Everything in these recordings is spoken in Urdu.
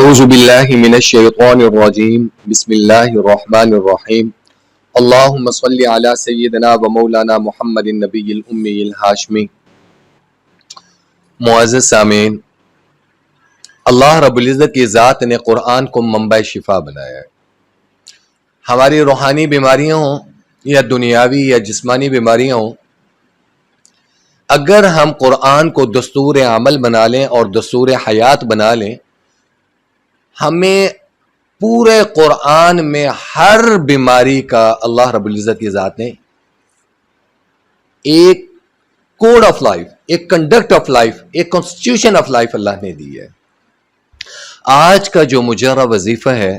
اعوذ باللہ من الشیطان الرجیم بسم اللہ الرحمن الرحیم اللہم صلی علی سیدنا و مولانا محمد النبی الامی الہاشمی۔ معزز سامعین، اللہ رب العزت کی ذات نے قرآن کو منبع شفا بنایا ہے۔ ہماری روحانی بیماریاں ہوں یا دنیاوی یا جسمانی بیماریاں ہوں، اگر ہم قرآن کو دستور عمل بنا لیں اور دستور حیات بنا لیں، ہمیں پورے قرآن میں ہر بیماری کا اللہ رب العزت کی ذات نے ایک کوڈ آف لائف، ایک کنڈکٹ آف لائف، ایک کانسٹیٹیوشن آف لائف اللہ نے دی ہے۔ آج کا جو مجرہ وظیفہ ہے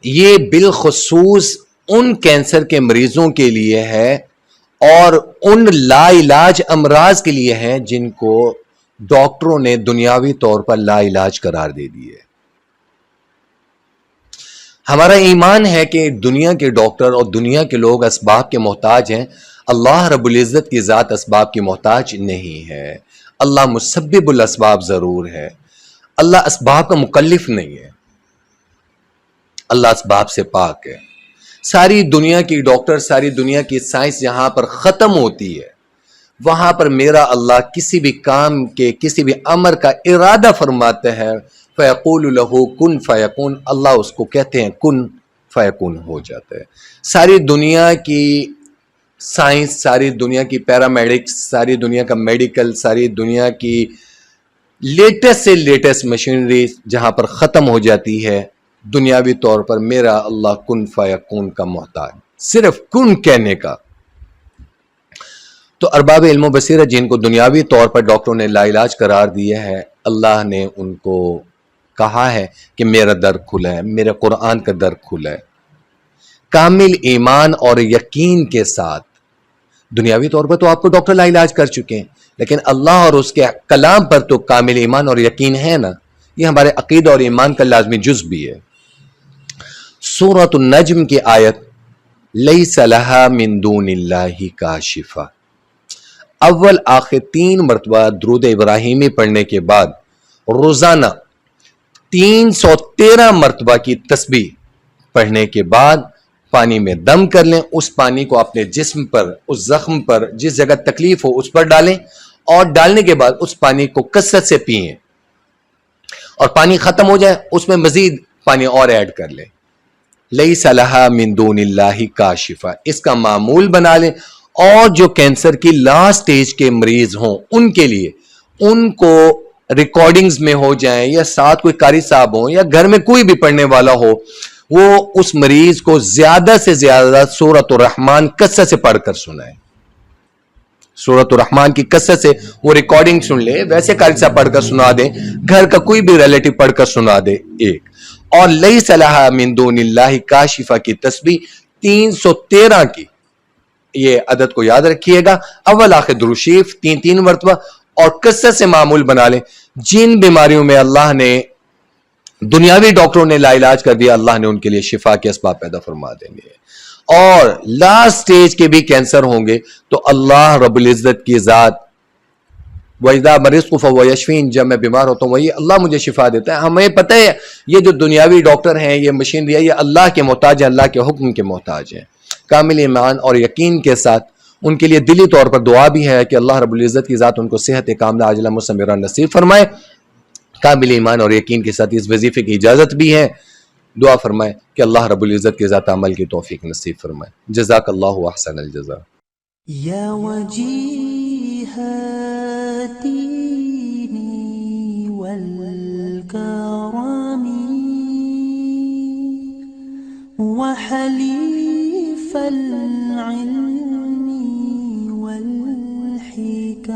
یہ بالخصوص ان کینسر کے مریضوں کے لیے ہے اور ان لا علاج امراض کے لیے ہیں جن کو ڈاکٹروں نے دنیاوی طور پر لا علاج قرار دے دیے۔ ہمارا ایمان ہے کہ دنیا کے ڈاکٹر اور دنیا کے لوگ اسباب کے محتاج ہیں، اللہ رب العزت کی ذات اسباب کی محتاج نہیں ہے۔ اللہ مسبب الاسباب ضرور ہے، اللہ اسباب کا مکلف نہیں ہے، اللہ اسباب سے پاک ہے۔ ساری دنیا کی ڈاکٹر، ساری دنیا کی سائنس جہاں پر ختم ہوتی ہے، وہاں پر میرا اللہ کسی بھی کام کے، کسی بھی امر کا ارادہ فرماتا ہے، فَيَقُولُ لَهُ كُن فَيَكُن، اللہ اس کو کہتے ہیں کن فَيَكُن، ہو جاتا ہے۔ ساری دنیا کی سائنس، ساری دنیا کی پیرامیڈکس، ساری دنیا کا میڈیکل، ساری دنیا کی لیٹسٹ سے لیٹسٹ مشینری جہاں پر ختم ہو جاتی ہے، دنیاوی طور پر میرا اللہ کن فَيَكُن کا محتاج، صرف کن کہنے کا۔ تو ارباب علم و بصیرت جن کو دنیاوی طور پر ڈاکٹروں نے لا علاج قرار دیا ہے، اللہ نے ان کو کہا ہے کہ میرا در کھلا ہے، میرے قرآن کا در کھلا ہے۔ کامل ایمان اور یقین کے ساتھ، دنیاوی طور پر تو آپ کو ڈاکٹر لا علاج کر چکے ہیں، لیکن اللہ اور اس کے کلام پر تو کامل ایمان اور یقین ہے نا، یہ ہمارے عقیدہ اور ایمان کا لازمی جز بھی ہے۔ سورۃ النجم کی آیت لیس لہا من دون اللہ کاشفہ، اول آخر 3 مرتبہ درود ابراہیمی پڑھنے کے بعد روزانہ 313 مرتبہ کی تسبیح پڑھنے کے بعد پانی میں دم کر لیں، اس پانی کو اپنے جسم پر، اس زخم پر، جس جگہ تکلیف ہو اس پر ڈالیں، اور ڈالنے کے بعد اس پانی کو کثرت سے پئیں، اور پانی ختم ہو جائے اس میں مزید پانی اور ایڈ کر لیں۔ لیس لہا من دون اللہ کاشفہ، اس کا معمول بنا لیں، اور جو کینسر کی لاسٹ سٹیج کے مریض ہوں ان کے لیے، ان کو ریکارڈنگز میں ہو جائیں یا ساتھ کوئی قاری صاحب ہوں یا گھر میں کوئی بھی پڑھنے والا ہو، وہ اس مریض کو زیادہ سے زیادہ سورۃ الرحمن کثرت سے پڑھ کر سنائیں۔ سورۃ الرحمن کی کثرت سے وہ ریکارڈنگ سن لے، ویسے قاری صاحب پڑھ کر سنا دیں، گھر کا کوئی بھی ریلیٹو پڑھ کر سنا دے ایک، اور لیس لہا من دون اللہ کاشفہ کی تسبیح 313 کی، یہ عدد کو یاد رکھیے گا، اول آخر درود شریف 3 مرتبہ، اور کثرت سے معمول بنا لیں۔ جن بیماریوں میں اللہ نے، دنیاوی ڈاکٹروں نے لا علاج کر دیا، اللہ نے ان کے لیے شفا کے اسباب پیدا فرما دیں گے۔ اور لاسٹ سٹیج کے بھی کینسر ہوں گے تو اللہ رب العزت کی ذات، وَإِذَا مَرِضْتُ فَهُوَ يَشْفِينِ، جب میں بیمار ہوتا ہوں وہی اللہ مجھے شفا دیتا ہے۔ ہمیں پتہ ہے یہ جو دنیاوی ڈاکٹر ہیں، یہ مشینری ہے، یہ اللہ کے محتاج ہیں، اللہ کے حکم کے محتاج ہیں۔ کامل ایمان اور یقین کے ساتھ ان کے لیے دلی طور پر دعا بھی ہے کہ اللہ رب العزت کی ذات ان کو صحت کاملہ عاجلہ مثمرہ نصیب فرمائے۔ کامل ایمان اور یقین کے ساتھ اس وظیفے کی اجازت بھی ہے، دعا فرمائے کہ اللہ رب العزت کی ذات عمل کی توفیق نصیب فرمائے۔ جزاک اللہ احسن الجزاء۔ یا وجیہ الدین والکرم وحلیف العلم والحکم